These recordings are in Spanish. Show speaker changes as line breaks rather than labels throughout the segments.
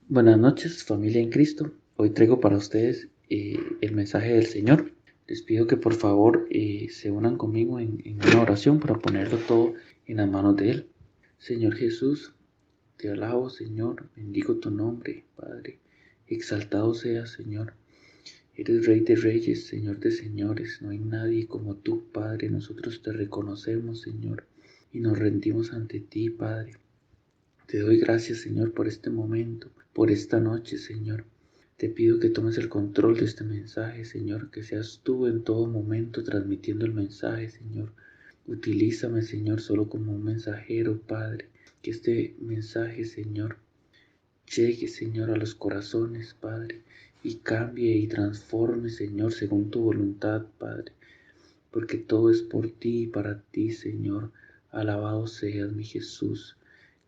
Buenas noches, familia en Cristo. Hoy traigo para ustedes el mensaje del Señor. Les pido que por favor se unan conmigo en una oración para ponerlo todo en las manos de Él. Señor Jesús, te alabo, Señor, bendigo tu nombre, Padre. Exaltado seas, Señor. Eres Rey de Reyes, Señor de Señores. No hay nadie como tú, Padre. Nosotros te reconocemos, Señor, y nos rendimos ante ti, Padre. Te doy gracias, Señor, por este momento, por esta noche, Señor. Te pido que tomes el control de este mensaje, Señor, que seas tú en todo momento transmitiendo el mensaje, Señor. Utilízame, Señor, solo como un mensajero, Padre. Que este mensaje, Señor, llegue, Señor, a los corazones, Padre, y cambie y transforme, Señor, según tu voluntad, Padre. Porque todo es por ti y para ti, Señor. Alabado seas, mi Jesús.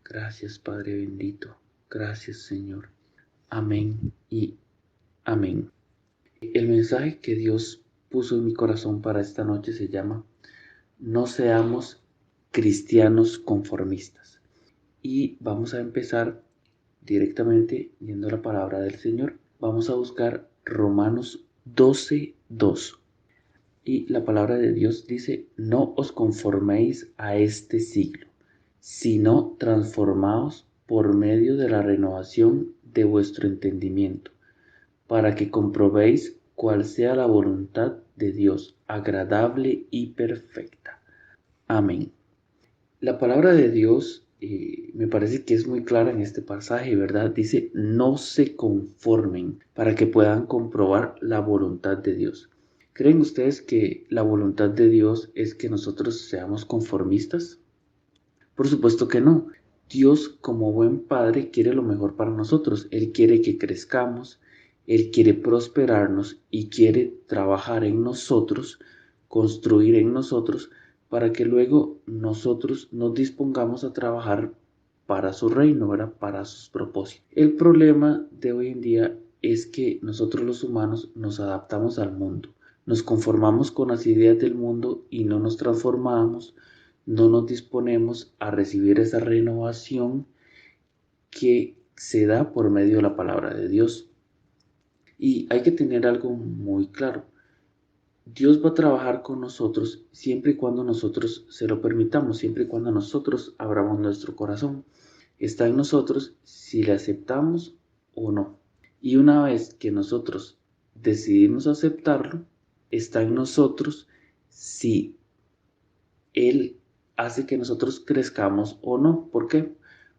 Gracias, Padre bendito. Gracias, Señor. Amén y amén. El mensaje que Dios puso en mi corazón para esta noche se llama No seamos cristianos conformistas. Y vamos a empezar directamente viendo la palabra del Señor. Vamos a buscar Romanos 12:2. Y la palabra de Dios dice, no os conforméis a este siglo, sino transformaos por medio de la renovación de vuestro entendimiento, para que comprobéis cuál sea la voluntad de Dios, agradable y perfecta. Amén. La palabra de Dios me parece que es muy clara en este pasaje, ¿verdad? Dice, no se conformen para que puedan comprobar la voluntad de Dios. ¿Creen ustedes que la voluntad de Dios es que nosotros seamos conformistas? Por supuesto que no. Dios, como buen padre, quiere lo mejor para nosotros. Él quiere que crezcamos, Él quiere prosperarnos y quiere trabajar en nosotros, construir en nosotros, para que luego nosotros nos dispongamos a trabajar para su reino, ¿verdad? Para sus propósitos. El problema de hoy en día es que nosotros los humanos nos adaptamos al mundo, nos conformamos con las ideas del mundo y no nos transformamos, no nos disponemos a recibir esa renovación que se da por medio de la palabra de Dios. Y hay que tener algo muy claro. Dios va a trabajar con nosotros siempre y cuando nosotros se lo permitamos, siempre y cuando nosotros abramos nuestro corazón. Está en nosotros si le aceptamos o no. Y una vez que nosotros decidimos aceptarlo, está en nosotros si Él hace que nosotros crezcamos o no. ¿Por qué?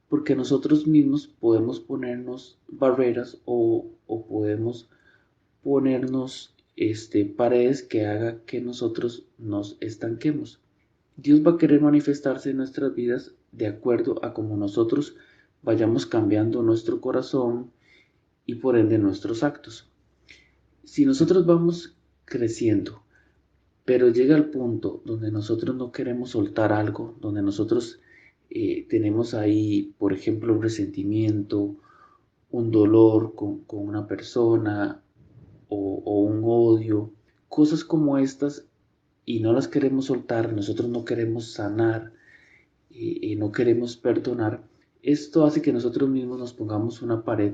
Porque nosotros mismos podemos ponernos barreras o podemos ponernos paredes que haga que nosotros nos estanquemos. Dios va a querer manifestarse en nuestras vidas de acuerdo a cómo nosotros vayamos cambiando nuestro corazón y por ende nuestros actos. Si nosotros vamos creciendo, pero llega el punto donde nosotros no queremos soltar algo, donde nosotros tenemos ahí, por ejemplo, un resentimiento, un dolor con una persona o un odio, cosas como estas, y no las queremos soltar, nosotros no queremos sanar y no queremos perdonar, esto hace que nosotros mismos nos pongamos una pared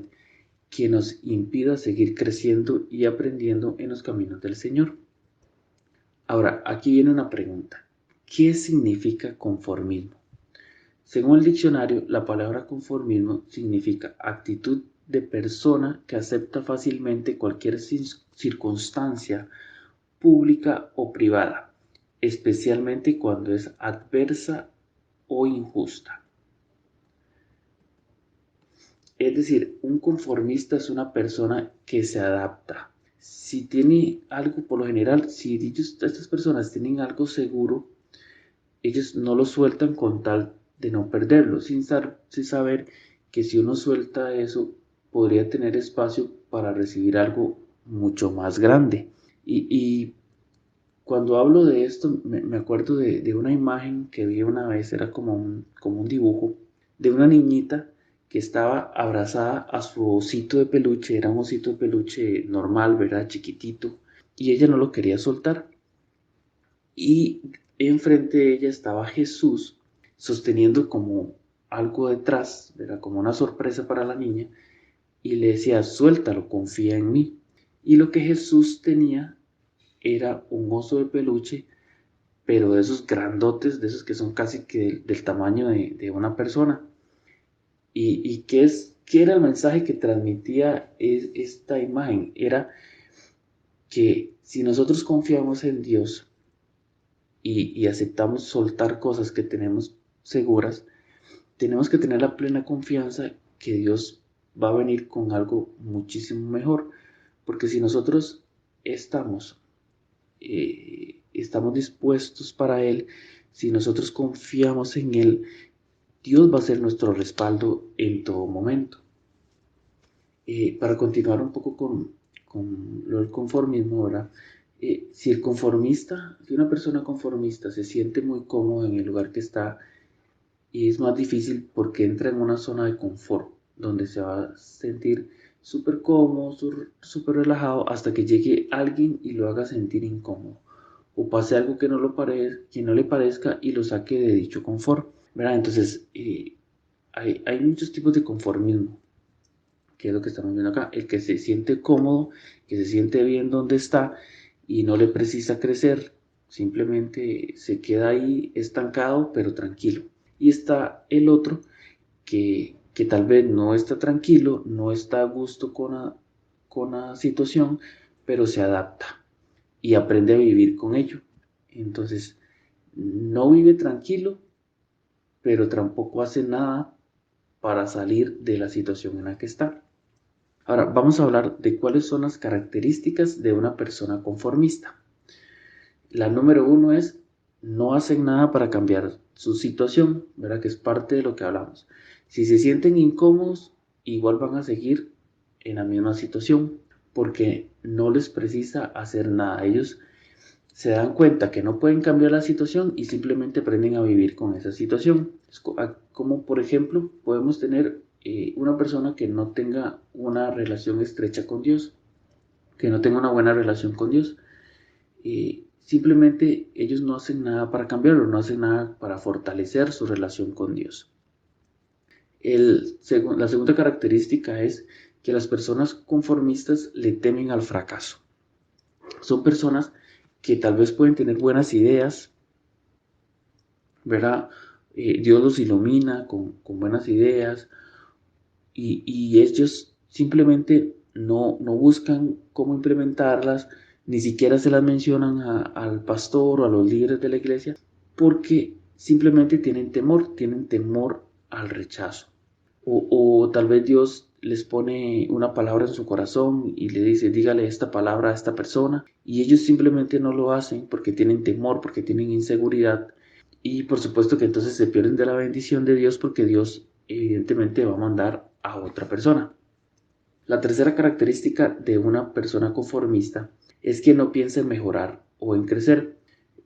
que nos impida seguir creciendo y aprendiendo en los caminos del Señor. Ahora, aquí viene una pregunta. ¿Qué significa conformismo? Según el diccionario, la palabra conformismo significa actitud de persona que acepta fácilmente cualquier circunstancia pública o privada, especialmente cuando es adversa o injusta. Es decir, un conformista es una persona que se adapta. Si tiene algo, por lo general, si estas personas tienen algo seguro, ellos no lo sueltan con tal de no perderlo, sin saber que si uno suelta eso, podría tener espacio para recibir algo mucho más grande. Y cuando hablo de esto, me acuerdo de una imagen que vi una vez, era como un dibujo de una niñita que estaba abrazada a su osito de peluche, era un osito de peluche normal, ¿verdad? Chiquitito, y ella no lo quería soltar. Y enfrente de ella estaba Jesús sosteniendo como algo detrás, ¿verdad? Como una sorpresa para la niña, y le decía, suéltalo, confía en mí. Y lo que Jesús tenía era un oso de peluche, pero de esos grandotes, de esos que son casi que del tamaño de una persona. ¿Y qué era el mensaje que transmitía esta imagen? Era que si nosotros confiamos en Dios y aceptamos soltar cosas que tenemos seguras, tenemos que tener la plena confianza que Dios va a venir con algo muchísimo mejor. Porque si nosotros estamos dispuestos para Él, si nosotros confiamos en Él, Dios va a ser nuestro respaldo en todo momento. Para continuar un poco con lo del conformismo, ¿verdad? Si una persona conformista se siente muy cómodo en el lugar que está, y es más difícil porque entra en una zona de confort, donde se va a sentir súper cómodo, súper relajado, hasta que llegue alguien y lo haga sentir incómodo, o pase algo que no le parezca y lo saque de dicho confort, ¿verdad? Entonces, hay muchos tipos de conformismo, que es lo que estamos viendo acá. El que se siente cómodo, que se siente bien donde está y no le precisa crecer, simplemente se queda ahí estancado, pero tranquilo. Y está el otro que tal vez no está tranquilo, no está a gusto con la situación, pero se adapta y aprende a vivir con ello. Entonces, no vive tranquilo, pero tampoco hace nada para salir de la situación en la que está. Ahora, vamos a hablar de cuáles son las características de una persona conformista. La número uno es, no hacen nada para cambiar su situación, ¿verdad? Que es parte de lo que hablamos. Si se sienten incómodos, igual van a seguir en la misma situación, porque no les precisa hacer nada. Ellos se dan cuenta que no pueden cambiar la situación y simplemente aprenden a vivir con esa situación. Como por ejemplo, podemos tener una persona que no tenga una relación estrecha con Dios, que no tenga una buena relación con Dios. Simplemente ellos no hacen nada para cambiarlo, no hacen nada para fortalecer su relación con Dios. La segunda característica es que las personas conformistas le temen al fracaso. Son personas que tal vez pueden tener buenas ideas, ¿verdad? Dios los ilumina con buenas ideas y ellos simplemente no buscan cómo implementarlas, ni siquiera se las mencionan al pastor o a los líderes de la iglesia, porque simplemente tienen temor al rechazo. O tal vez Dios les pone una palabra en su corazón y le dice, dígale esta palabra a esta persona, y ellos simplemente no lo hacen porque tienen temor, porque tienen inseguridad, y por supuesto que entonces se pierden de la bendición de Dios porque Dios evidentemente va a mandar a otra persona. La tercera característica de una persona conformista es que no piensa en mejorar o en crecer.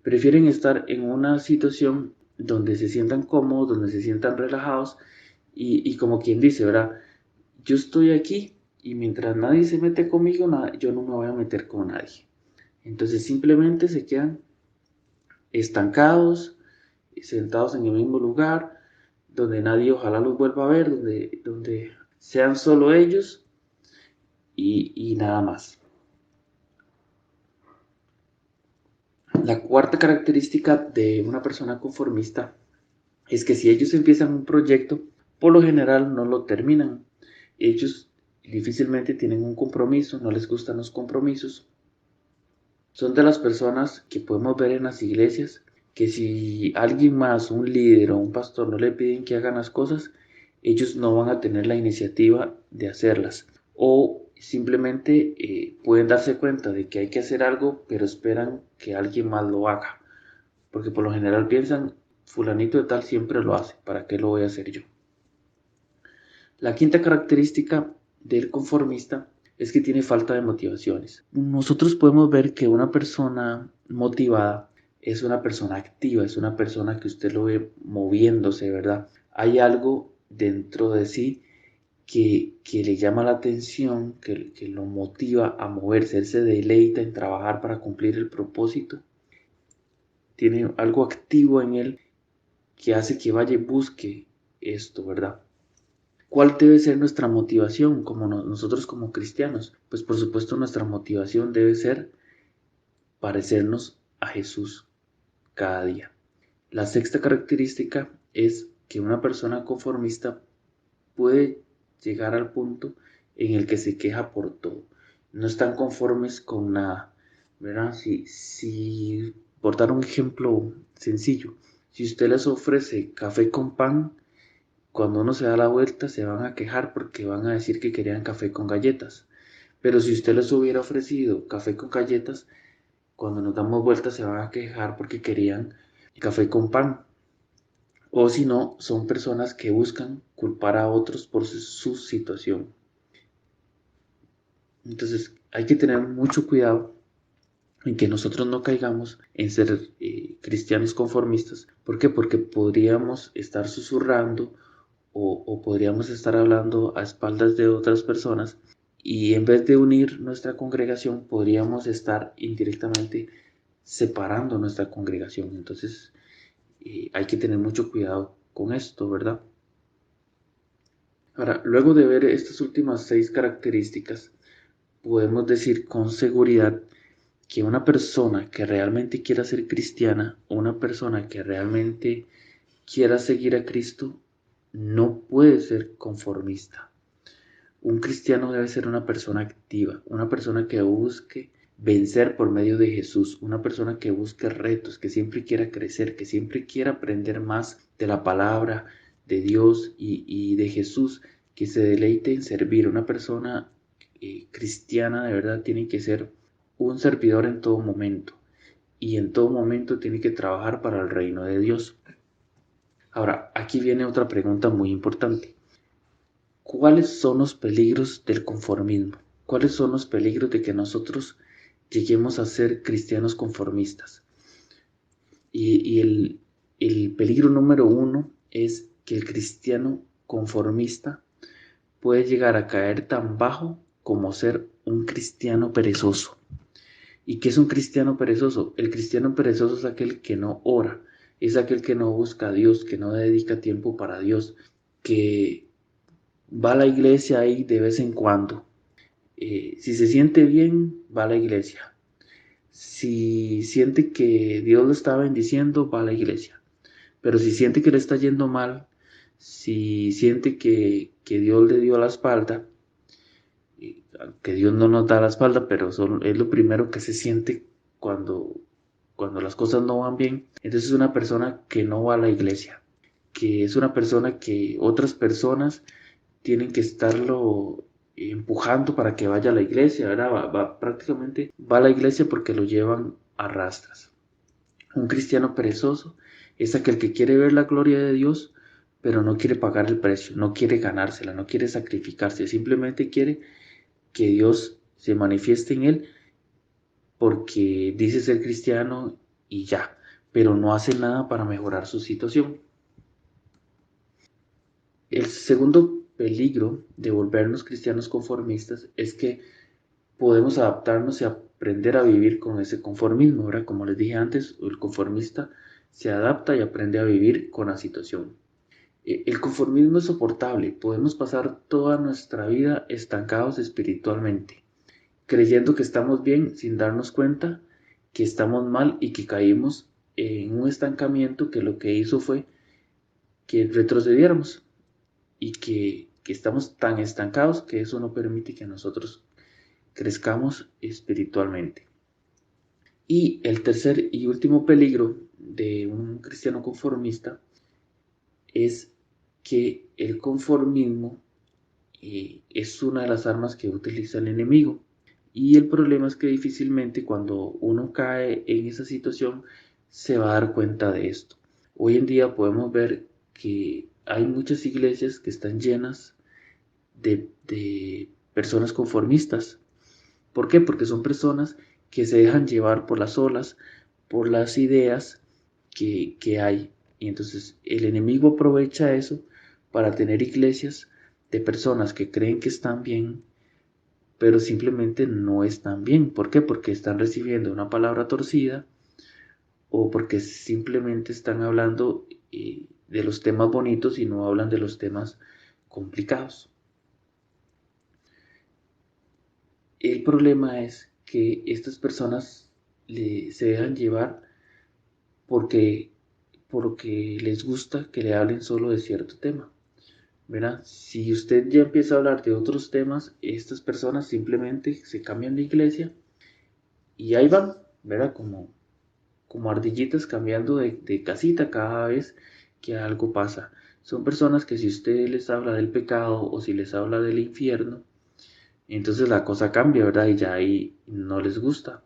Prefieren estar en una situación donde se sientan cómodos, donde se sientan relajados y como quien dice, ¿verdad? Yo estoy aquí y mientras nadie se mete conmigo, yo no me voy a meter con nadie. Entonces simplemente se quedan estancados, sentados en el mismo lugar, donde nadie ojalá los vuelva a ver, donde sean solo ellos y nada más. La cuarta característica de una persona conformista es que si ellos empiezan un proyecto, por lo general no lo terminan. Ellos difícilmente tienen un compromiso, no les gustan los compromisos. Son de las personas que podemos ver en las iglesias que si alguien más, un líder o un pastor no le piden que hagan las cosas, ellos no van a tener la iniciativa de hacerlas. O simplemente pueden darse cuenta de que hay que hacer algo, pero esperan que alguien más lo haga. Porque por lo general piensan, fulanito de tal siempre lo hace, ¿para qué lo voy a hacer yo? La quinta característica del conformista es que tiene falta de motivaciones. Nosotros podemos ver que una persona motivada es una persona activa, es una persona que usted lo ve moviéndose, ¿verdad? Hay algo dentro de sí que le llama la atención, que lo motiva a moverse, él se deleita en trabajar para cumplir el propósito. Tiene algo activo en él que hace que vaya y busque esto, ¿verdad? ¿Cuál debe ser nuestra motivación nosotros como cristianos? Pues por supuesto nuestra motivación debe ser parecernos a Jesús cada día. La sexta característica es que una persona conformista puede llegar al punto en el que se queja por todo. No están conformes con nada, ¿verdad? Por dar un ejemplo sencillo, si usted les ofrece café con pan, cuando uno se da la vuelta se van a quejar porque van a decir que querían café con galletas. Pero si usted les hubiera ofrecido café con galletas, cuando nos damos vuelta se van a quejar porque querían café con pan. O si no, son personas que buscan culpar a otros por su situación. Entonces hay que tener mucho cuidado en que nosotros no caigamos en ser cristianos conformistas. ¿Por qué? Porque podríamos estar susurrando o podríamos estar hablando a espaldas de otras personas y en vez de unir nuestra congregación podríamos estar indirectamente separando nuestra congregación. Entonces hay que tener mucho cuidado con esto, ¿verdad? Ahora, luego de ver estas últimas 6 características, podemos decir con seguridad que una persona que realmente quiera ser cristiana, o una persona que realmente quiera seguir a Cristo, no puede ser conformista. Un cristiano debe ser una persona activa, una persona que busque vencer por medio de Jesús, una persona que busque retos, que siempre quiera crecer, que siempre quiera aprender más de la palabra de Dios y de Jesús, que se deleite en servir. Una persona cristiana de verdad tiene que ser un servidor en todo momento y en todo momento tiene que trabajar para el reino de Dios. Ahora, aquí viene otra pregunta muy importante. ¿Cuáles son los peligros del conformismo? ¿Cuáles son los peligros de que nosotros lleguemos a ser cristianos conformistas? Y el peligro número 1 es que el cristiano conformista puede llegar a caer tan bajo como ser un cristiano perezoso. ¿Y qué es un cristiano perezoso? El cristiano perezoso es aquel que no ora, es aquel que no busca a Dios, que no dedica tiempo para Dios, que va a la iglesia ahí de vez en cuando. Si se siente bien, va a la iglesia. Si siente que Dios lo está bendiciendo, va a la iglesia. Pero si siente que le está yendo mal, si siente que Dios le dio la espalda, que Dios no nos da la espalda, pero es lo primero que se siente cuando las cosas no van bien, entonces es una persona que no va a la iglesia, que es una persona que otras personas tienen que estarlo empujando para que vaya a la iglesia, ¿verdad? Prácticamente va a la iglesia porque lo llevan a rastras. Un cristiano perezoso es aquel que quiere ver la gloria de Dios, pero no quiere pagar el precio, no quiere ganársela, no quiere sacrificarse, simplemente quiere que Dios se manifieste en él porque dice ser cristiano y ya, pero no hace nada para mejorar su situación. El segundo peligro de volvernos cristianos conformistas es que podemos adaptarnos y aprender a vivir con ese conformismo. Ahora, como les dije antes, el conformista se adapta y aprende a vivir con la situación. El conformismo es soportable, podemos pasar toda nuestra vida estancados espiritualmente, creyendo que estamos bien sin darnos cuenta que estamos mal y que caímos en un estancamiento que lo que hizo fue que retrocediéramos y que estamos tan estancados que eso no permite que nosotros crezcamos espiritualmente. Y el tercer y último peligro de un cristiano conformista es que el conformismo es una de las armas que utiliza el enemigo. Y el problema es que difícilmente cuando uno cae en esa situación se va a dar cuenta de esto. Hoy en día podemos ver que hay muchas iglesias que están llenas de personas conformistas. ¿Por qué? Porque son personas que se dejan llevar por las olas, por las ideas que hay. Y entonces el enemigo aprovecha eso para tener iglesias de personas que creen que están bien, pero simplemente no están bien. ¿Por qué? Porque están recibiendo una palabra torcida o porque simplemente están hablando de los temas bonitos y no hablan de los temas complicados. El problema es que estas personas se dejan llevar porque les gusta que le hablen solo de cierto tema. ¿Verdad? Si usted ya empieza a hablar de otros temas, estas personas simplemente se cambian de iglesia y ahí van, ¿verdad? Como ardillitas cambiando de casita cada vez que algo pasa. Son personas que si usted les habla del pecado o si les habla del infierno, entonces la cosa cambia, ¿verdad? Y ya ahí no les gusta.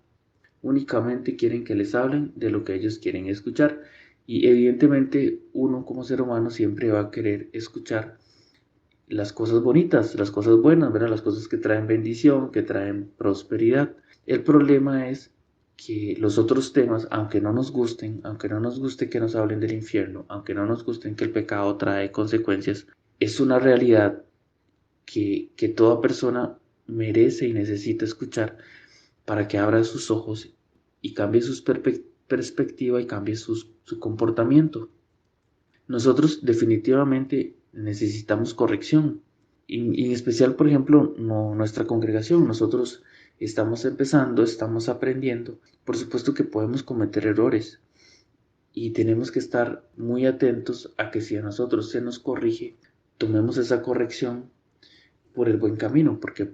Únicamente quieren que les hablen de lo que ellos quieren escuchar. Y evidentemente uno como ser humano siempre va a querer escuchar las cosas bonitas, las cosas buenas, ¿verdad? Las cosas que traen bendición, que traen prosperidad. El problema es que los otros temas, aunque no nos gusten, aunque no nos guste que nos hablen del infierno, aunque no nos gusten que el pecado trae consecuencias, es una realidad que toda persona merece y necesita escuchar para que abra sus ojos y cambie su perspectiva y cambie su comportamiento. Nosotros definitivamente necesitamos corrección. Y en especial, por ejemplo, nuestra congregación. Nosotros estamos empezando, estamos aprendiendo. Por supuesto que podemos cometer errores. Y tenemos que estar muy atentos a que si a nosotros se nos corrige, tomemos esa corrección por el buen camino. Porque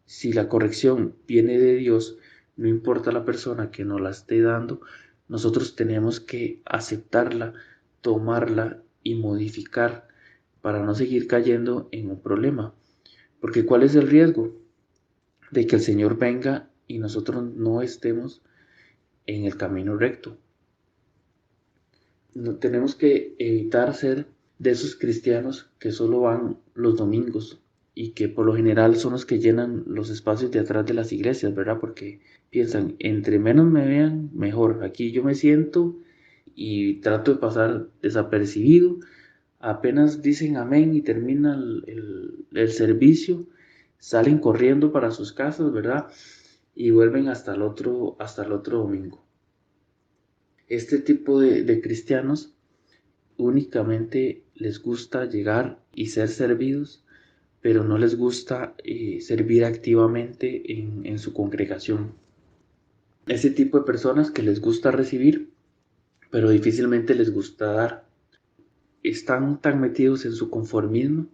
si la corrección viene de Dios, no importa la persona que nos la esté dando, nosotros tenemos que aceptarla, tomarla y modificar para no seguir cayendo en un problema. Porque ¿cuál es el riesgo? De que el Señor venga y nosotros no estemos en el camino recto. No, tenemos que evitar ser de esos cristianos que solo van los domingos y que por lo general son los que llenan los espacios de atrás de las iglesias, ¿verdad? Porque piensan, entre menos me vean, mejor. Aquí yo me siento y trato de pasar desapercibido. Apenas dicen amén y termina el servicio, salen corriendo para sus casas, ¿verdad? Y vuelven hasta el otro domingo. Este tipo de cristianos únicamente les gusta llegar y ser servidos, pero no les gusta servir activamente en su congregación. Ese tipo de personas que les gusta recibir, pero difícilmente les gusta dar. Están tan metidos en su conformismo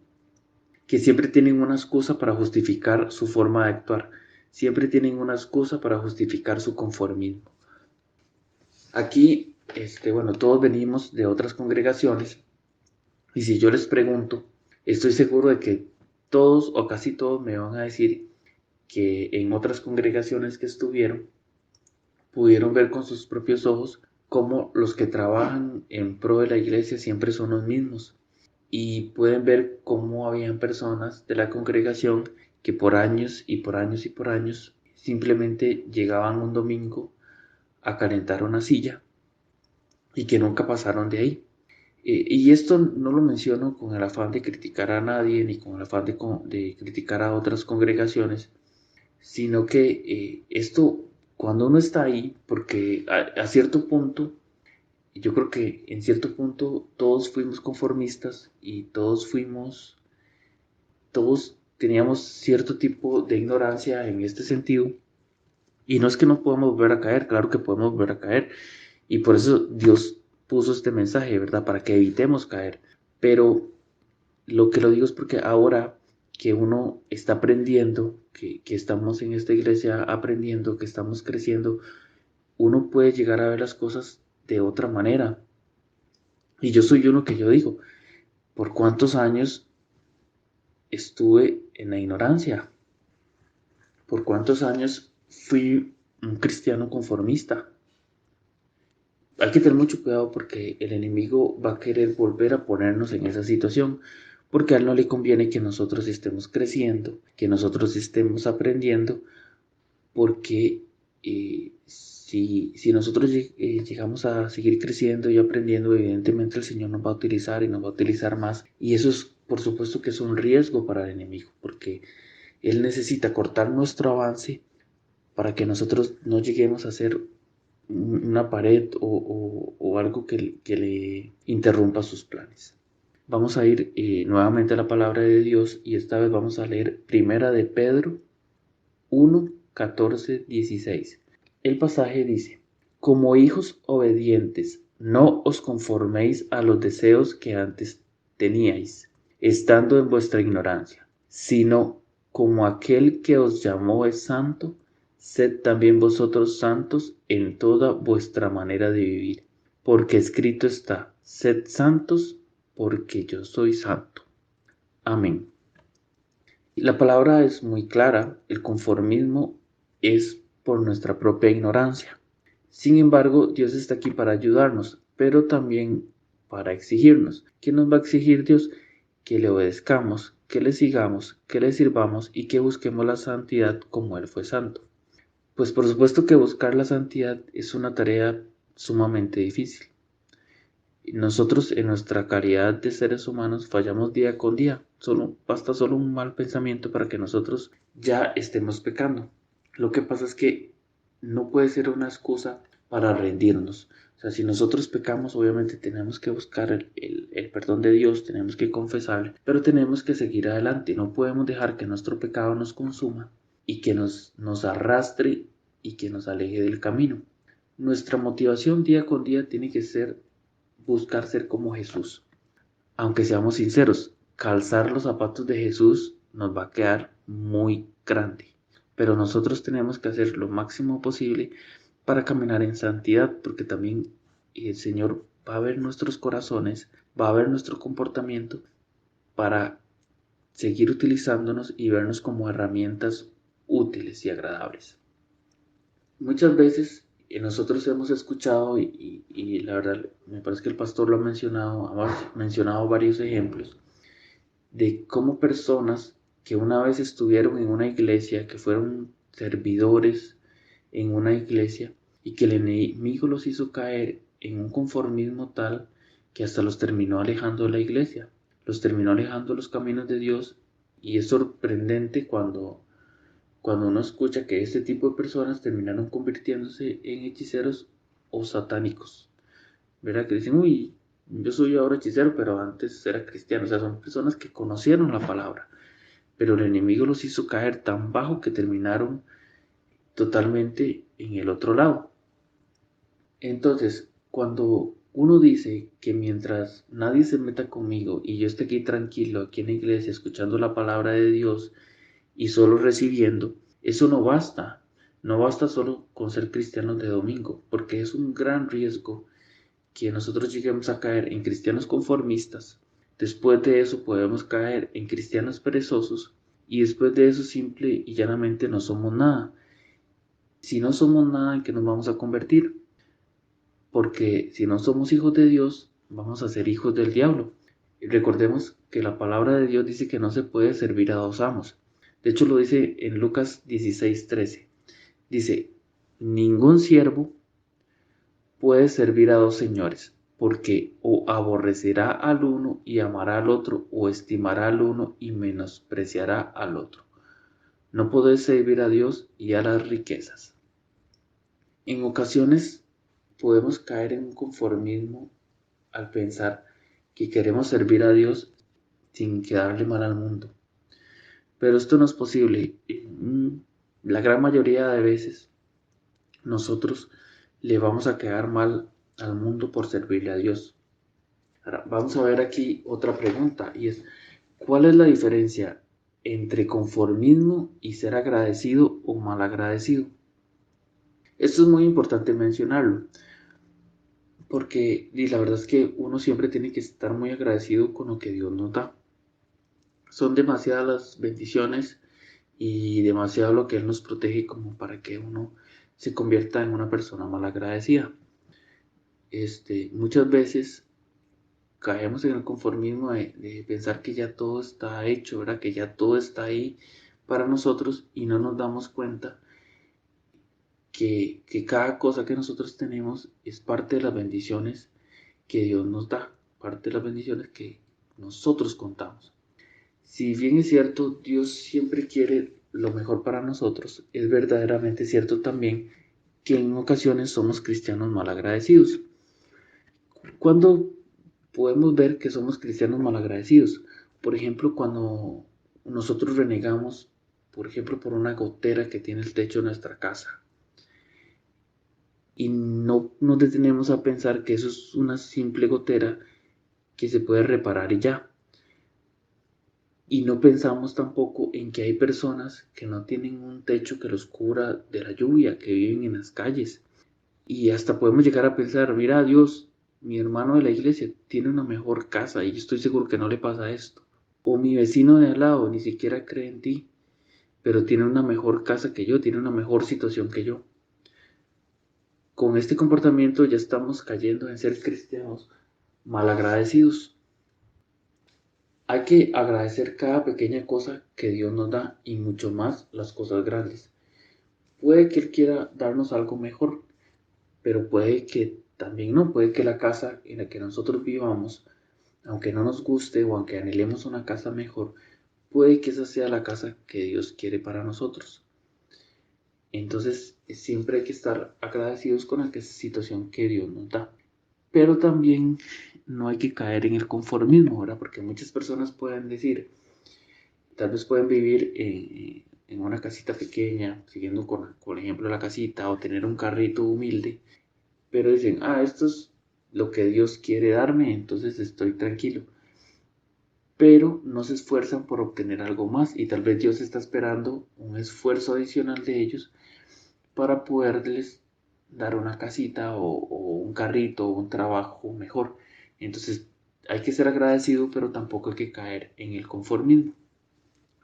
que siempre tienen una excusa para justificar su forma de actuar. Siempre tienen una excusa para justificar su conformismo. Aquí, bueno, todos venimos de otras congregaciones y si yo les pregunto, estoy seguro de que todos o casi todos me van a decir que en otras congregaciones que estuvieron, pudieron ver con sus propios ojos cómo los que trabajan en pro de la iglesia siempre son los mismos. Y pueden ver cómo habían personas de la congregación que por años y por años y por años simplemente llegaban un domingo a calentar una silla y que nunca pasaron de ahí. Y esto no lo menciono con el afán de criticar a nadie ni con el afán de criticar a otras congregaciones, sino que esto cuando uno está ahí, porque a cierto punto, yo creo que en cierto punto todos fuimos conformistas y todos teníamos cierto tipo de ignorancia en este sentido. Y no es que no podamos volver a caer, claro que podemos volver a caer. Y por eso Dios puso este mensaje, ¿verdad? Para que evitemos caer. Pero lo digo es porque ahora que uno está aprendiendo, que estamos en esta iglesia aprendiendo, que estamos creciendo, uno puede llegar a ver las cosas de otra manera. Y yo soy uno que yo digo, ¿por cuántos años estuve en la ignorancia? ¿Por cuántos años fui un cristiano conformista? Hay que tener mucho cuidado porque el enemigo va a querer volver a ponernos en esa situación, porque a él no le conviene que nosotros estemos creciendo, que nosotros estemos aprendiendo, porque si nosotros llegamos a seguir creciendo y aprendiendo, evidentemente el Señor nos va a utilizar y nos va a utilizar más. Y eso es, por supuesto, que es un riesgo para el enemigo, porque Él necesita cortar nuestro avance para que nosotros no lleguemos a ser una pared o algo que le interrumpa sus planes. Vamos a ir nuevamente a la palabra de Dios y esta vez vamos a leer Primera de Pedro 1, 14, 16. El pasaje dice: Como hijos obedientes, no os conforméis a los deseos que antes teníais, estando en vuestra ignorancia, sino como aquel que os llamó es santo, sed también vosotros santos en toda vuestra manera de vivir, porque escrito está: sed santos, porque yo soy santo. Amén. La palabra es muy clara: el conformismo es por nuestra propia ignorancia. Sin embargo, Dios está aquí para ayudarnos, pero también para exigirnos. ¿Qué nos va a exigir Dios? Que le obedezcamos, que le sigamos, que le sirvamos y que busquemos la santidad como Él fue santo. Pues por supuesto que buscar la santidad es una tarea sumamente difícil. Nosotros en nuestra calidad de seres humanos fallamos día con día. Basta solo un mal pensamiento para que nosotros ya estemos pecando. Lo que pasa es que no puede ser una excusa para rendirnos. O sea, si nosotros pecamos, obviamente tenemos que buscar el perdón de Dios, tenemos que confesarle, pero tenemos que seguir adelante. No podemos dejar que nuestro pecado nos consuma y que nos arrastre y que nos aleje del camino. Nuestra motivación día con día tiene que ser buscar ser como Jesús. Aunque seamos sinceros, calzar los zapatos de Jesús nos va a quedar muy grande. Pero nosotros tenemos que hacer lo máximo posible para caminar en santidad, porque también el Señor va a ver nuestros corazones, va a ver nuestro comportamiento para seguir utilizándonos y vernos como herramientas útiles y agradables. Muchas veces nosotros hemos escuchado y la verdad me parece que el pastor lo ha mencionado varios ejemplos de cómo personas que una vez estuvieron en una iglesia, que fueron servidores en una iglesia y que el enemigo los hizo caer en un conformismo tal que hasta los terminó alejando de la iglesia, los terminó alejando de los caminos de Dios. Y es sorprendente cuando uno escucha que este tipo de personas terminaron convirtiéndose en hechiceros o satánicos, ¿verdad? Que dicen: uy, yo soy ahora hechicero, pero antes era cristiano. O sea, son personas que conocieron la palabra, pero el enemigo los hizo caer tan bajo que terminaron totalmente en el otro lado. Entonces, cuando uno dice que mientras nadie se meta conmigo y yo esté aquí tranquilo, aquí en la iglesia, escuchando la palabra de Dios y solo recibiendo, eso no basta. No basta solo con ser cristianos de domingo, porque es un gran riesgo que nosotros lleguemos a caer en cristianos conformistas. Después de eso podemos caer en cristianos perezosos y después de eso simple y llanamente no somos nada. Si no somos nada, ¿en qué nos vamos a convertir? Porque si no somos hijos de Dios, vamos a ser hijos del diablo. Y recordemos que la palabra de Dios dice que no se puede servir a dos amos. De hecho lo dice en Lucas 16:13. Dice: ningún siervo puede servir a dos señores, porque o aborrecerá al uno y amará al otro, o estimará al uno y menospreciará al otro. No podés servir a Dios y a las riquezas. En ocasiones podemos caer en un conformismo al pensar que queremos servir a Dios sin quedarle mal al mundo. Pero esto no es posible. La gran mayoría de veces nosotros le vamos a quedar mal al mundo por servirle a Dios. Ahora, vamos a ver aquí otra pregunta y es: ¿cuál es la diferencia entre conformismo y ser agradecido o mal agradecido? Esto es muy importante mencionarlo, porque la verdad es que uno siempre tiene que estar muy agradecido con lo que Dios nos da. Son demasiadas las bendiciones y demasiado lo que Él nos protege como para que uno se convierta en una persona mal agradecida. Muchas veces caemos en el conformismo de pensar que ya todo está hecho, ¿verdad? Que ya todo está ahí para nosotros y no nos damos cuenta que cada cosa que nosotros tenemos es parte de las bendiciones que Dios nos da, parte de las bendiciones que nosotros contamos. Si bien es cierto, Dios siempre quiere lo mejor para nosotros, es verdaderamente cierto también que en ocasiones somos cristianos mal agradecidos. ¿Cuándo podemos ver que somos cristianos malagradecidos. Por ejemplo, cuando nosotros renegamos, por ejemplo, por una gotera que tiene el techo de nuestra casa, y no nos detenemos a pensar que eso es una simple gotera que se puede reparar y ya. Y no pensamos tampoco en que hay personas que no tienen un techo que los cubra de la lluvia, que viven en las calles. Y hasta podemos llegar a pensar, mira Dios, mi hermano de la iglesia tiene una mejor casa y yo estoy seguro que no le pasa esto. O mi vecino de al lado ni siquiera cree en ti, pero tiene una mejor casa que yo, tiene una mejor situación que yo. Con este comportamiento ya estamos cayendo en ser cristianos malagradecidos. Hay que agradecer cada pequeña cosa que Dios nos da y mucho más las cosas grandes. Puede que Él quiera darnos algo mejor, pero puede que también no, puede que la casa en la que nosotros vivamos, aunque no nos guste o aunque anhelemos una casa mejor, puede que esa sea la casa que Dios quiere para nosotros. Entonces siempre hay que estar agradecidos con la situación que Dios nos da. Pero también no hay que caer en el conformismo, ¿verdad? Porque muchas personas pueden decir, tal vez pueden vivir en una casita pequeña, siguiendo con, por ejemplo, la casita, o tener un carrito humilde, pero dicen, esto es lo que Dios quiere darme, entonces estoy tranquilo. Pero no se esfuerzan por obtener algo más y tal vez Dios está esperando un esfuerzo adicional de ellos para poderles dar una casita o un carrito o un trabajo mejor. Entonces hay que ser agradecido, pero tampoco hay que caer en el conformismo.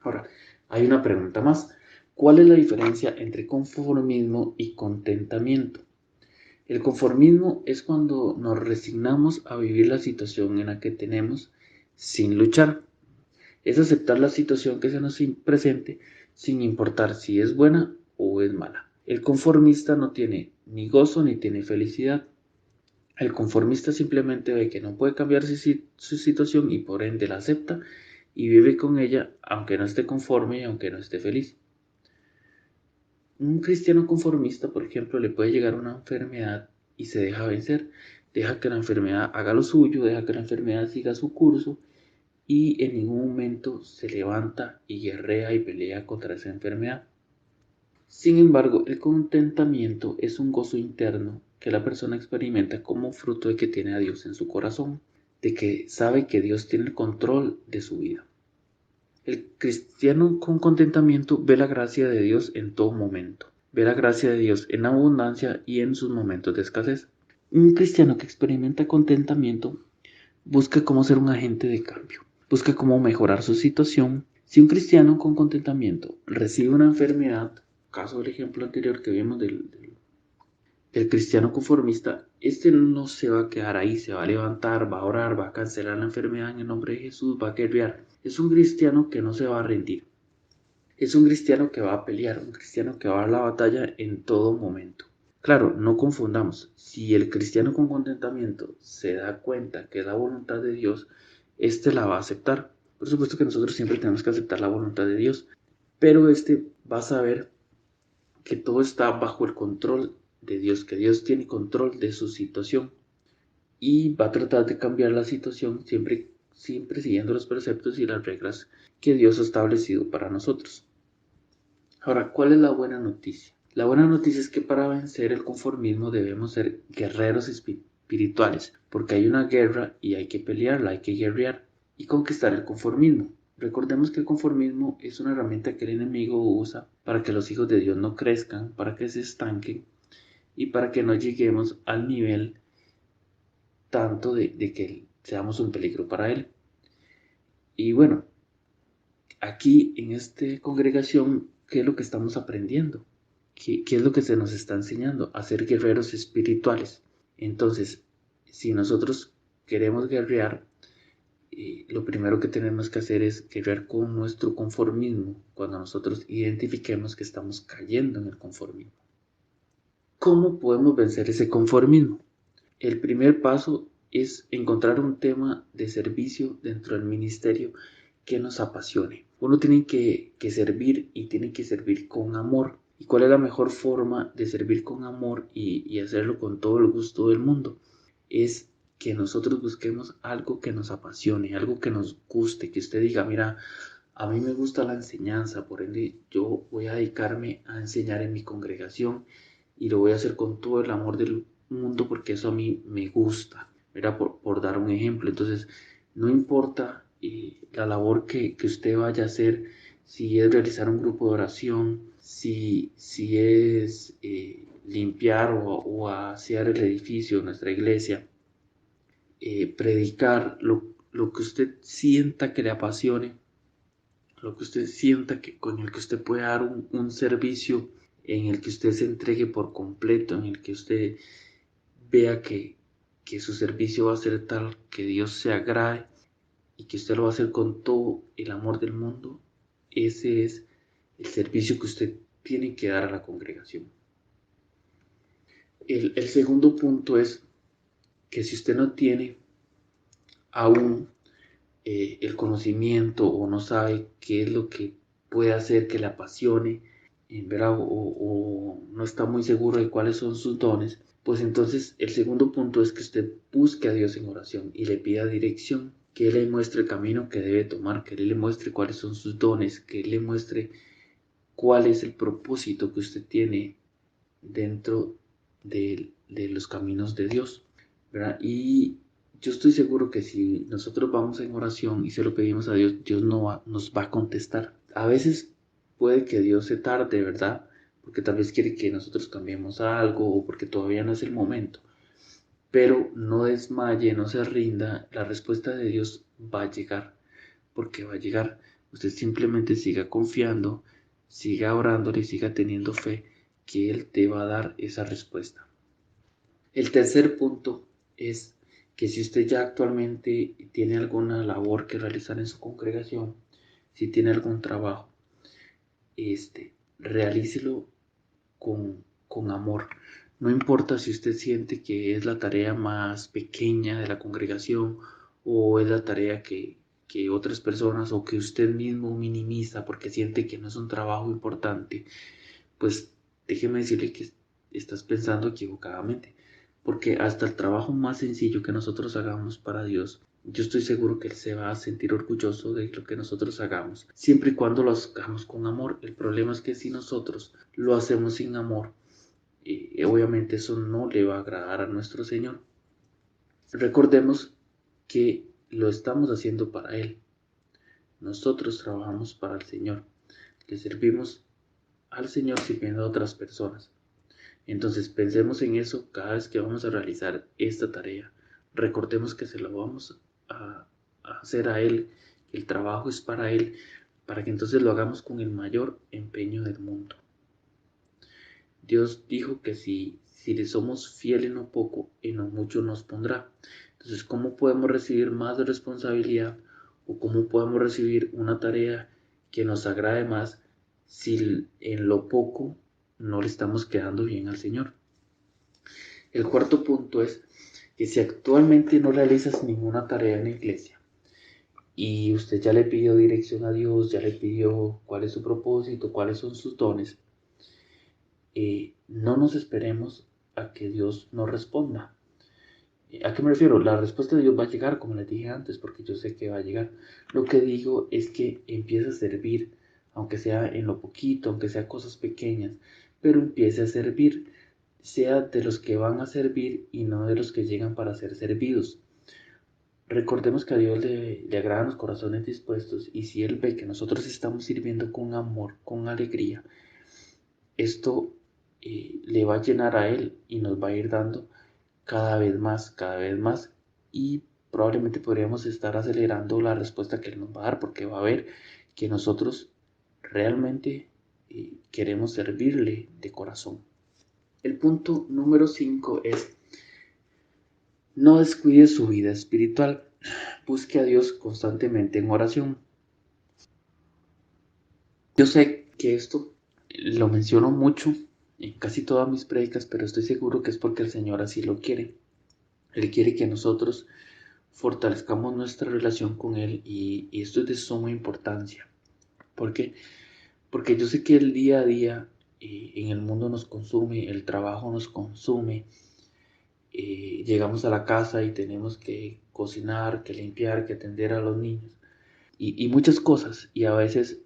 Ahora, hay una pregunta más. ¿Cuál es la diferencia entre conformismo y contentamiento? El conformismo es cuando nos resignamos a vivir la situación en la que tenemos sin luchar. Es aceptar la situación que se nos presente sin importar si es buena o es mala. El conformista no tiene ni gozo ni tiene felicidad. El conformista simplemente ve que no puede cambiar su situación y por ende la acepta y vive con ella aunque no esté conforme y aunque no esté feliz. Un cristiano conformista, por ejemplo, le puede llegar una enfermedad y se deja vencer, deja que la enfermedad haga lo suyo, deja que la enfermedad siga su curso y en ningún momento se levanta y guerrea y pelea contra esa enfermedad. Sin embargo, el contentamiento es un gozo interno que la persona experimenta como fruto de que tiene a Dios en su corazón, de que sabe que Dios tiene el control de su vida. El cristiano con contentamiento ve la gracia de Dios en todo momento, ve la gracia de Dios en abundancia y en sus momentos de escasez. Un cristiano que experimenta contentamiento busca cómo ser un agente de cambio, busca cómo mejorar su situación. Si un cristiano con contentamiento recibe una enfermedad, caso del ejemplo anterior que vimos del cristiano conformista, este no se va a quedar ahí, se va a levantar, va a orar, va a cancelar la enfermedad en el nombre de Jesús, va a guerrear. Es un cristiano que no se va a rendir. Es un cristiano que va a pelear, un cristiano que va a dar la batalla en todo momento. Claro, no confundamos. Si el cristiano con contentamiento se da cuenta que es la voluntad de Dios, éste la va a aceptar. Por supuesto que nosotros siempre tenemos que aceptar la voluntad de Dios, pero este va a saber que todo está bajo el control de Dios, que Dios tiene control de su situación y va a tratar de cambiar la situación siempre siguiendo los preceptos y las reglas que Dios ha establecido para nosotros. Ahora, ¿cuál es la buena noticia? La buena noticia es que para vencer el conformismo debemos ser guerreros espirituales, porque hay una guerra y hay que pelearla, hay que guerrear y conquistar el conformismo. Recordemos que el conformismo es una herramienta que el enemigo usa para que los hijos de Dios no crezcan, para que se estanquen y para que no lleguemos al nivel tanto de que seamos un peligro para él. Y bueno, aquí en esta congregación, ¿qué es lo que estamos aprendiendo? ¿Qué es lo que se nos está enseñando? A ser guerreros espirituales. Entonces, si nosotros queremos guerrear, lo primero que tenemos que hacer es guerrear con nuestro conformismo cuando nosotros identifiquemos que estamos cayendo en el conformismo. ¿Cómo podemos vencer ese conformismo? El primer paso es encontrar un tema de servicio dentro del ministerio que nos apasione. Uno tiene que servir y tiene que servir con amor. ¿Y cuál es la mejor forma de servir con amor y hacerlo con todo el gusto del mundo? Es que nosotros busquemos algo que nos apasione, algo que nos guste, que usted diga, mira, a mí me gusta la enseñanza, por ende yo voy a dedicarme a enseñar en mi congregación y lo voy a hacer con todo el amor del mundo porque eso a mí me gusta, ¿verdad? Por dar un ejemplo. Entonces, no importa la labor que usted vaya a hacer, si es realizar un grupo de oración, si es limpiar o asear el edificio de nuestra iglesia, predicar lo que usted sienta que le apasione, lo que usted sienta que con el que usted puede dar un servicio en el que usted se entregue por completo, en el que usted vea que su servicio va a ser tal que Dios se agrade y que usted lo va a hacer con todo el amor del mundo, ese es el servicio que usted tiene que dar a la congregación. El segundo punto es que si usted no tiene aún el conocimiento o no sabe qué es lo que puede hacer que le apasione, ¿verdad? O no está muy seguro de cuáles son sus dones, pues entonces el segundo punto es que usted busque a Dios en oración y le pida dirección, que Él le muestre el camino que debe tomar, que Él le muestre cuáles son sus dones, que Él le muestre cuál es el propósito que usted tiene dentro de los caminos de Dios, ¿verdad? Y yo estoy seguro que si nosotros vamos en oración y se lo pedimos a Dios, Dios nos va a contestar. A veces puede que Dios se tarde, ¿verdad? Porque tal vez quiere que nosotros cambiemos algo o porque todavía no es el momento. Pero no desmaye, no se rinda, la respuesta de Dios va a llegar, porque va a llegar. Usted simplemente siga confiando, siga orándole y siga teniendo fe que Él te va a dar esa respuesta. El tercer punto es que si usted ya actualmente tiene alguna labor que realizar en su congregación, si tiene algún trabajo, realícelo con amor. No importa si usted siente que es la tarea más pequeña de la congregación o es la tarea que otras personas o que usted mismo minimiza porque siente que no es un trabajo importante, pues déjeme decirle que estás pensando equivocadamente, porque hasta el trabajo más sencillo que nosotros hagamos para Dios, yo estoy seguro que Él se va a sentir orgulloso de lo que nosotros hagamos, siempre y cuando lo hagamos con amor. El problema es que si nosotros lo hacemos sin amor, obviamente eso no le va a agradar a nuestro Señor. Recordemos que lo estamos haciendo para Él. Nosotros trabajamos para el Señor. Le servimos al Señor sirviendo a otras personas. Entonces pensemos en eso cada vez que vamos a realizar esta tarea. Recordemos que se lo vamos a hacer a Él, que el trabajo es para Él, para que entonces lo hagamos con el mayor empeño del mundo. Dios dijo que si le somos fieles en lo poco, en lo mucho nos pondrá. Entonces, ¿cómo podemos recibir más responsabilidad o cómo podemos recibir una tarea que nos agrade más si en lo poco no le estamos quedando bien al Señor? El cuarto punto es que si actualmente no realizas ninguna tarea en la iglesia y usted ya le pidió dirección a Dios, ya le pidió cuál es su propósito, cuáles son sus dones, no nos esperemos a que Dios nos responda. ¿A qué me refiero? La respuesta de Dios va a llegar, como les dije antes, porque yo sé que va a llegar. Lo que digo es que empiece a servir, aunque sea en lo poquito, aunque sea cosas pequeñas, pero empiece a servir, sea de los que van a servir y no de los que llegan para ser servidos. Recordemos que a Dios le agradan los corazones dispuestos y si Él ve que nosotros estamos sirviendo con amor, con alegría, esto le va a llenar a Él y nos va a ir dando cada vez más y probablemente podríamos estar acelerando la respuesta que Él nos va a dar porque va a ver que nosotros realmente queremos servirle de corazón. El punto número 5 es no descuide su vida espiritual. Busque a Dios constantemente en oración. Yo sé que esto lo menciono mucho en casi todas mis predicas, pero estoy seguro que es porque el Señor así lo quiere. Él quiere que nosotros fortalezcamos nuestra relación con Él y esto es de suma importancia. ¿Por qué? Porque yo sé que el día a día en el mundo nos consume, el trabajo nos consume, llegamos a la casa y tenemos que cocinar, que limpiar, que atender a los niños y muchas cosas. Y a veces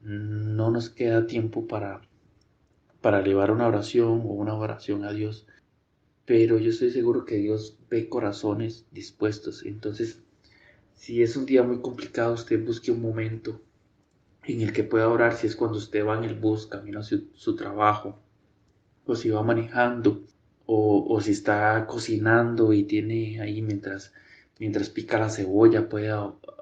no nos queda tiempo para elevar una oración o una oración a Dios. Pero yo estoy seguro que Dios ve corazones dispuestos. Entonces, si es un día muy complicado, usted busque un momento en el que pueda orar, si es cuando usted va en el bus camino a su trabajo, o si va manejando, o si está cocinando y tiene ahí mientras pica la cebolla, puede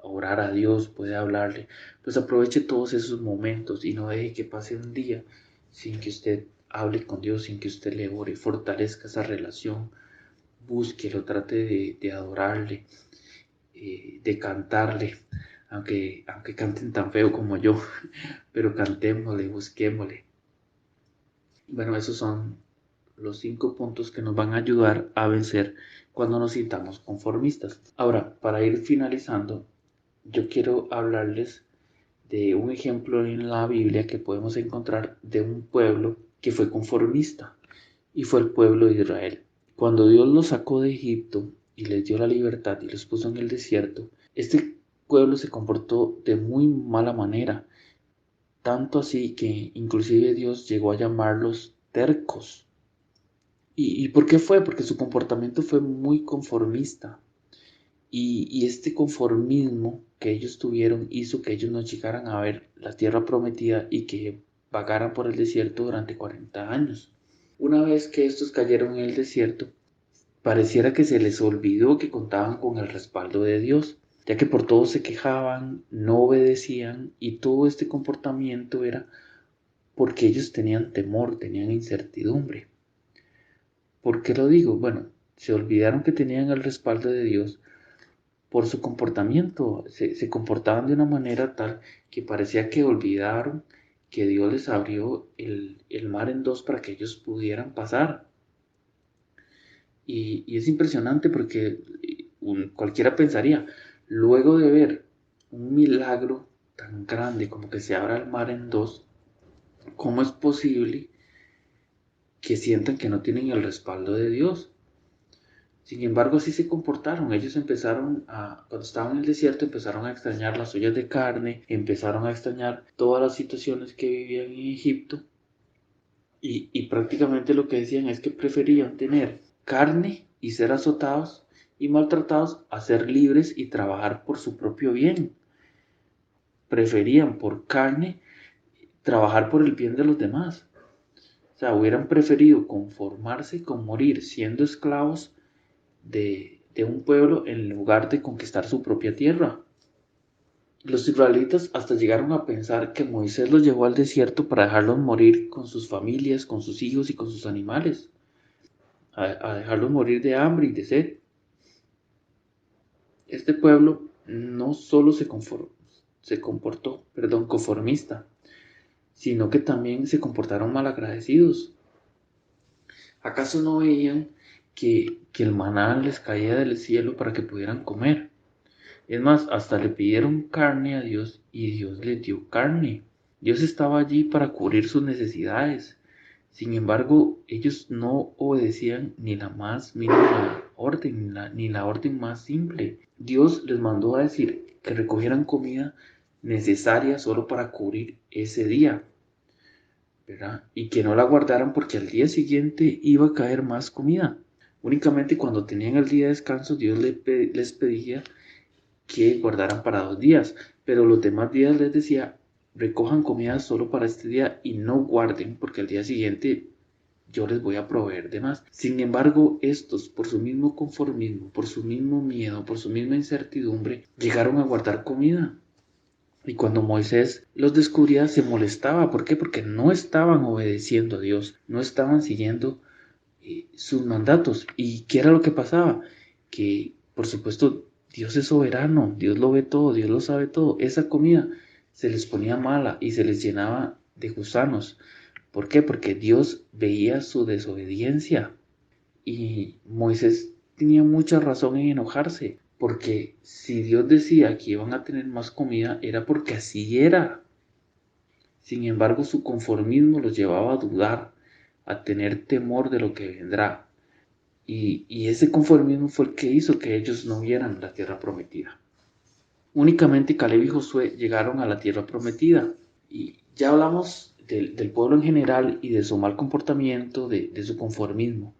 orar a Dios, puede hablarle. Pues aproveche todos esos momentos y no deje que pase un día sin que usted hable con Dios, sin que usted le ore, fortalezca esa relación, búsquelo, trate de adorarle, de cantarle, aunque canten tan feo como yo, pero cantémosle, busquémosle. Bueno, esos son los 5 puntos que nos van a ayudar a vencer cuando nos sintamos conformistas. Ahora, para ir finalizando, yo quiero hablarles de un ejemplo en la Biblia que podemos encontrar de un pueblo que fue conformista y fue el pueblo de Israel. Cuando Dios los sacó de Egipto y les dio la libertad y los puso en el desierto, este pueblo se comportó de muy mala manera, tanto así que inclusive Dios llegó a llamarlos tercos. ¿Y por qué fue? Porque su comportamiento fue muy conformista. Y este conformismo que ellos tuvieron hizo que ellos no llegaran a ver la tierra prometida y que vagaran por el desierto durante 40 años. Una vez que estos cayeron en el desierto, pareciera que se les olvidó que contaban con el respaldo de Dios, ya que por todo se quejaban, no obedecían y todo este comportamiento era porque ellos tenían temor, tenían incertidumbre. ¿Por qué lo digo? Bueno, se olvidaron que tenían el respaldo de Dios por su comportamiento. Se comportaban de una manera tal que parecía que olvidaron que Dios les abrió el mar en dos para que ellos pudieran pasar. Y es impresionante porque cualquiera pensaría, luego de ver un milagro tan grande como que se abra el mar en dos, ¿cómo es posible que sientan que no tienen el respaldo de Dios? Sin embargo, así se comportaron. Ellos cuando estaban en el desierto, empezaron a extrañar las ollas de carne, empezaron a extrañar todas las situaciones que vivían en Egipto y prácticamente lo que decían es que preferían tener carne y ser azotados y maltratados a ser libres y trabajar por su propio bien. Preferían por carne trabajar por el bien de los demás. O sea, hubieran preferido conformarse con morir siendo esclavos de un pueblo en lugar de conquistar su propia tierra. Los israelitas hasta llegaron a pensar que Moisés los llevó al desierto para dejarlos morir con sus familias, con sus hijos y con sus animales, a dejarlos morir de hambre y de sed. Este pueblo no solo se comportó conformista, sino que también se comportaron malagradecidos. ¿Acaso no veían que el maná les caía del cielo para que pudieran comer? Es más, hasta le pidieron carne a Dios y Dios les dio carne. Dios estaba allí para cubrir sus necesidades. Sin embargo, ellos no obedecían ni la más mínima orden, ni la orden más simple. Dios les mandó a decir que recogieran comida necesaria solo para cubrir ese día, ¿verdad? Y que no la guardaran porque al día siguiente iba a caer más comida. Únicamente cuando tenían el día de descanso, Dios les pedía que guardaran para 2 días, pero los demás días les decía, recojan comida solo para este día y no guarden, porque al día siguiente yo les voy a proveer de más. Sin embargo, estos, por su mismo conformismo, por su mismo miedo, por su misma incertidumbre, llegaron a guardar comida. Y cuando Moisés los descubría, se molestaba. ¿Por qué? Porque no estaban obedeciendo a Dios, no estaban siguiendo sus mandatos. ¿Y qué era lo que pasaba? Que, por supuesto, Dios es soberano, Dios lo ve todo, Dios lo sabe todo. Esa comida se les ponía mala y se les llenaba de gusanos. ¿Por qué? Porque Dios veía su desobediencia y Moisés tenía mucha razón en enojarse, porque si Dios decía que iban a tener más comida era porque así era. Sin embargo, su conformismo los llevaba a dudar, a tener temor de lo que vendrá. Y ese conformismo fue el que hizo que ellos no vieran la tierra prometida. Únicamente Caleb y Josué llegaron a la tierra prometida. Y ya hablamos del pueblo en general y de su mal comportamiento, de su conformismo.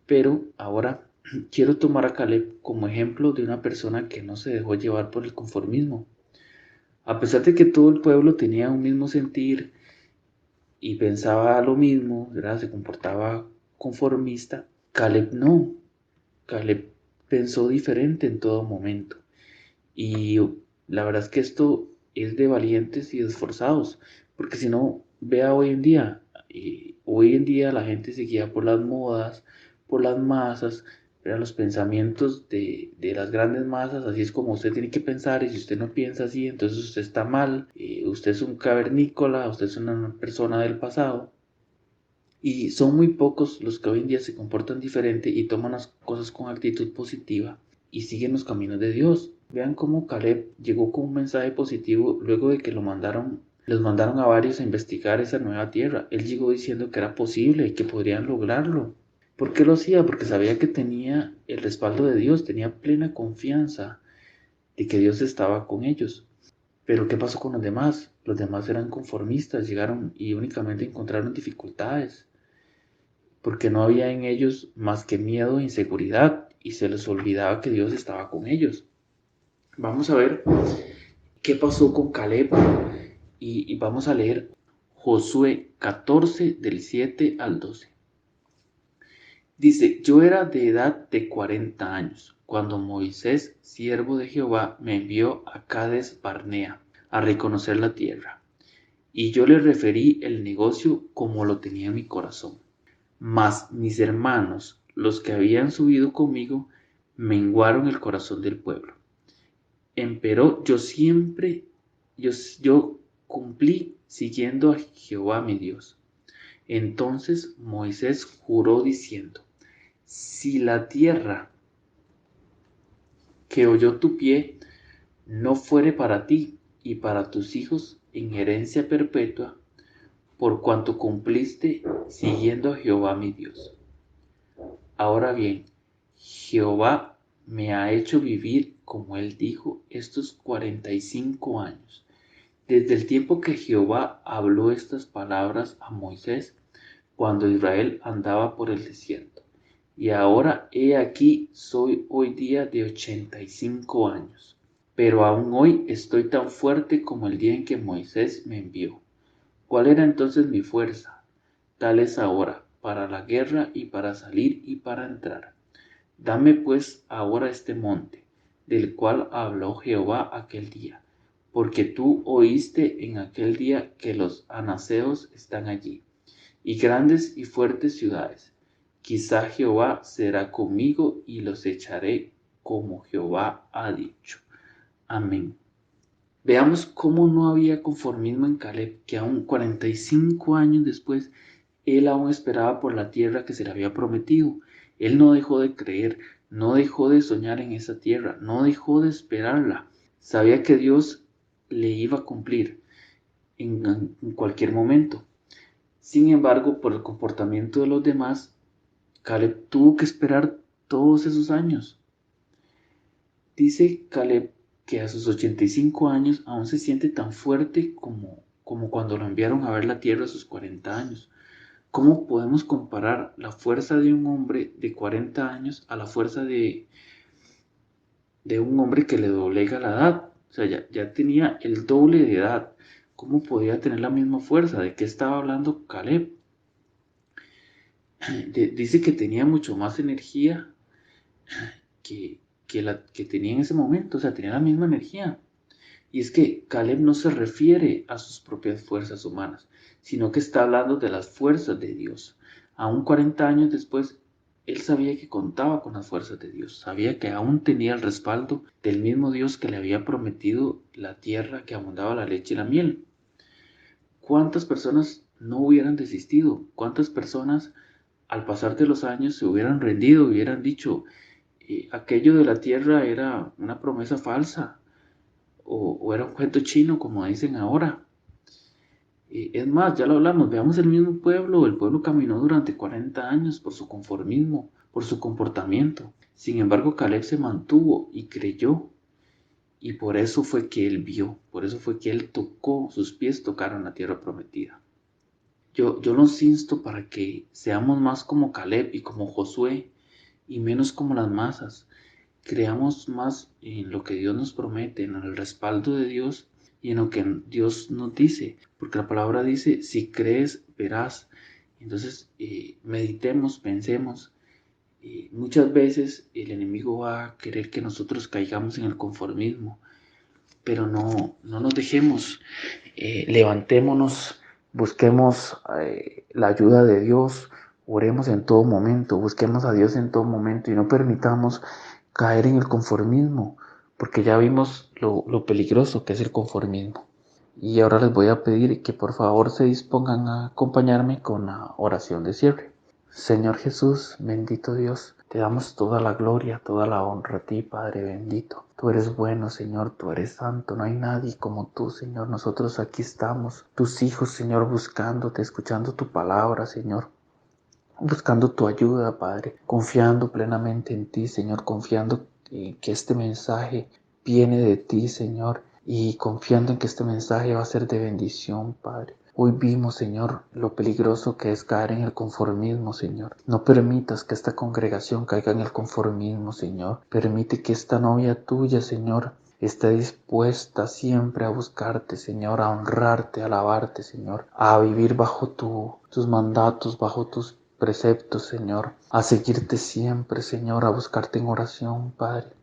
Pero ahora quiero tomar a Caleb como ejemplo de una persona que no se dejó llevar por el conformismo. A pesar de que todo el pueblo tenía un mismo sentir y pensaba lo mismo, ¿verdad? Se comportaba conformista, Caleb no. Caleb pensó diferente en todo momento. Y la verdad es que esto es de valientes y de esforzados, porque si no, vea hoy en día la gente se guía por las modas, por las masas, los pensamientos de las grandes masas, así es como usted tiene que pensar, y si usted no piensa así, entonces usted está mal, usted es un cavernícola, usted es una persona del pasado. Y son muy pocos los que hoy en día se comportan diferente y toman las cosas con actitud positiva y siguen los caminos de Dios. Vean cómo Caleb llegó con un mensaje positivo luego de que los mandaron a varios a investigar esa nueva tierra. Él llegó diciendo que era posible y que podrían lograrlo. ¿Por qué lo hacía? Porque sabía que tenía el respaldo de Dios, tenía plena confianza de que Dios estaba con ellos. Pero ¿qué pasó con los demás? Los demás eran conformistas, llegaron y únicamente encontraron dificultades porque no había en ellos más que miedo e inseguridad y se les olvidaba que Dios estaba con ellos. Vamos a ver qué pasó con Caleb y vamos a leer Josué 14 del 7 al 12. Dice, yo era de edad de 40 años cuando Moisés, siervo de Jehová, me envió a Cades Barnea a reconocer la tierra, y yo le referí el negocio como lo tenía en mi corazón. Mas mis hermanos, los que habían subido conmigo, menguaron el corazón del pueblo. Empero yo cumplí siguiendo a Jehová mi Dios. Entonces Moisés juró diciendo, si la tierra que oyó tu pie no fuere para ti y para tus hijos en herencia perpetua, por cuanto cumpliste siguiendo a Jehová mi Dios. Ahora bien, Jehová me ha hecho vivir, como él dijo, estos 45 años, desde el tiempo que Jehová habló estas palabras a Moisés, cuando Israel andaba por el desierto. Y ahora he aquí, soy hoy día de 85 años, pero aún hoy estoy tan fuerte como el día en que Moisés me envió. ¿Cuál era entonces mi fuerza? Tal es ahora, para la guerra y para salir y para entrar. Dame pues ahora este monte, del cual habló Jehová aquel día, porque tú oíste en aquel día que los anaseos están allí, y grandes y fuertes ciudades. Quizá Jehová será conmigo y los echaré como Jehová ha dicho. Amén. Veamos cómo no había conformismo en Caleb, que aún 45 años después, él aún esperaba por la tierra que se le había prometido. Él no dejó de creer, no dejó de soñar en esa tierra, no dejó de esperarla. Sabía que Dios le iba a cumplir en cualquier momento. Sin embargo, por el comportamiento de los demás, Caleb tuvo que esperar todos esos años. Dice Caleb que a sus 85 años aún se siente tan fuerte como cuando lo enviaron a ver la tierra a sus 40 años. ¿Cómo podemos comparar la fuerza de un hombre de 40 años a la fuerza de un hombre que le doblega la edad? O sea, ya tenía el doble de edad. ¿Cómo podía tener la misma fuerza? ¿De qué estaba hablando Caleb? Dice que tenía mucho más energía que la que tenía en ese momento. O sea, tenía la misma energía. Y es que Caleb no se refiere a sus propias fuerzas humanas, sino que está hablando de las fuerzas de Dios. Aún 40 años después, él sabía que contaba con las fuerzas de Dios, sabía que aún tenía el respaldo del mismo Dios que le había prometido la tierra que abundaba la leche y la miel. ¿Cuántas personas no hubieran desistido? ¿Cuántas personas al pasar de los años se hubieran rendido, hubieran dicho, aquello de la tierra era una promesa falsa? O era un cuento chino, como dicen ahora. Es más, ya lo hablamos, veamos el mismo pueblo, el pueblo caminó durante 40 años por su conformismo, por su comportamiento. Sin embargo, Caleb se mantuvo y creyó, y por eso fue que él vio, por eso fue que él tocó, sus pies tocaron la tierra prometida. Yo los insto para que seamos más como Caleb y como Josué y menos como las masas. Creamos más en lo que Dios nos promete, en el respaldo de Dios y en lo que Dios nos dice, porque la palabra dice, si crees, verás. Entonces, meditemos, pensemos. Muchas veces el enemigo va a querer que nosotros caigamos en el conformismo, pero no nos dejemos, levantémonos, busquemos la ayuda de Dios, oremos en todo momento, busquemos a Dios en todo momento y no permitamos caer en el conformismo, porque ya vimos lo peligroso que es el conformismo. Y ahora les voy a pedir que por favor se dispongan a acompañarme con la oración de cierre. Señor Jesús, bendito Dios, te damos toda la gloria, toda la honra a ti, Padre bendito. Tú eres bueno, Señor, tú eres santo, no hay nadie como tú, Señor. Nosotros aquí estamos, tus hijos, Señor, buscándote, escuchando tu palabra, Señor, buscando tu ayuda, Padre, confiando plenamente en ti, Señor, confiando en que este mensaje viene de ti, Señor, y confiando en que este mensaje va a ser de bendición, Padre. Hoy vimos, Señor, lo peligroso que es caer en el conformismo, Señor. No permitas que esta congregación caiga en el conformismo, Señor. Permite que esta novia tuya, Señor, esté dispuesta siempre a buscarte, Señor, a honrarte, a alabarte, Señor, a vivir bajo tus mandatos, bajo tus preceptos, Señor, a seguirte siempre, Señor, a buscarte en oración, Padre.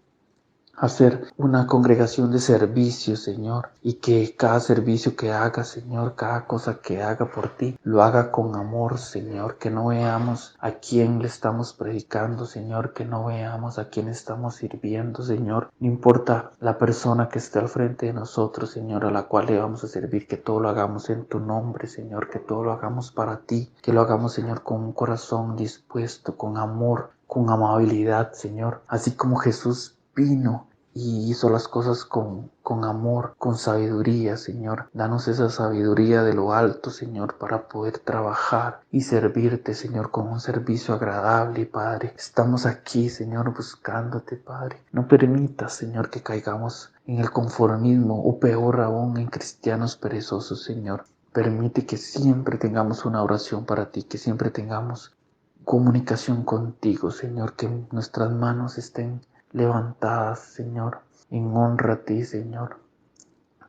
Hacer una congregación de servicio, Señor, y que cada servicio que haga, Señor, cada cosa que haga por ti, lo haga con amor, Señor, que no veamos a quién le estamos predicando, Señor, que no veamos a quién estamos sirviendo, Señor, no importa la persona que esté al frente de nosotros, Señor, a la cual le vamos a servir, que todo lo hagamos en tu nombre, Señor, que todo lo hagamos para ti, que lo hagamos, Señor, con un corazón dispuesto, con amor, con amabilidad, Señor, así como Jesús vino y hizo las cosas con amor, con sabiduría, Señor. Danos esa sabiduría de lo alto, Señor, para poder trabajar y servirte, Señor, con un servicio agradable, Padre. Estamos aquí, Señor, buscándote, Padre. No permitas, Señor, que caigamos en el conformismo o peor aún en cristianos perezosos, Señor. Permite que siempre tengamos una oración para ti, que siempre tengamos comunicación contigo, Señor, que nuestras manos estén levantadas, Señor, en honra a ti, Señor.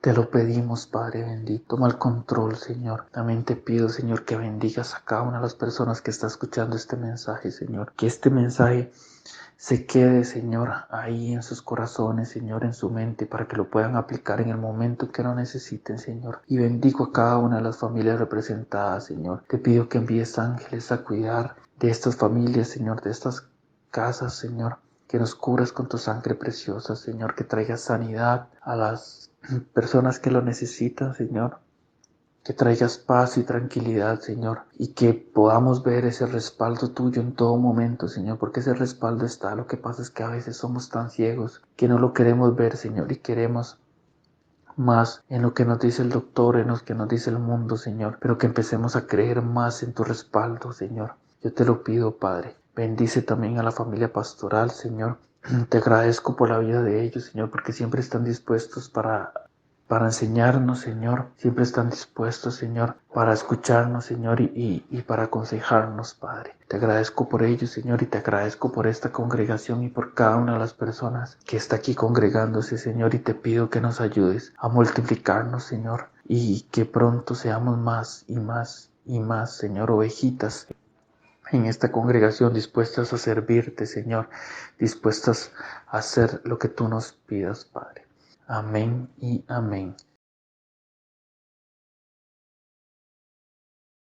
Te lo pedimos, Padre bendito. Toma el control, Señor. También te pido, Señor, que bendigas a cada una de las personas que está escuchando este mensaje, Señor. Que este mensaje se quede, Señor, ahí en sus corazones, Señor, en su mente, para que lo puedan aplicar en el momento que lo necesiten, Señor. Y bendigo a cada una de las familias representadas, Señor. Te pido que envíes ángeles a cuidar de estas familias, Señor, de estas casas, Señor. Que nos cubras con tu sangre preciosa, Señor. Que traigas sanidad a las personas que lo necesitan, Señor. Que traigas paz y tranquilidad, Señor, y que podamos ver ese respaldo tuyo en todo momento, Señor, porque ese respaldo está. Lo que pasa es que a veces somos tan ciegos que no lo queremos ver, Señor, y queremos más en lo que nos dice el doctor, en lo que nos dice el mundo, Señor, pero que empecemos a creer más en tu respaldo, Señor. Yo te lo pido, Padre. Bendice también a la familia pastoral, Señor. Te agradezco por la vida de ellos, Señor, porque siempre están dispuestos para enseñarnos, Señor. Siempre están dispuestos, Señor, para escucharnos, Señor, y para aconsejarnos, Padre. Te agradezco por ellos, Señor, y te agradezco por esta congregación y por cada una de las personas que está aquí congregándose, Señor, y te pido que nos ayudes a multiplicarnos, Señor, y que pronto seamos más y más y más, Señor, ovejitas en esta congregación dispuestas a servirte, Señor, dispuestas a hacer lo que tú nos pidas, Padre. Amén y amén.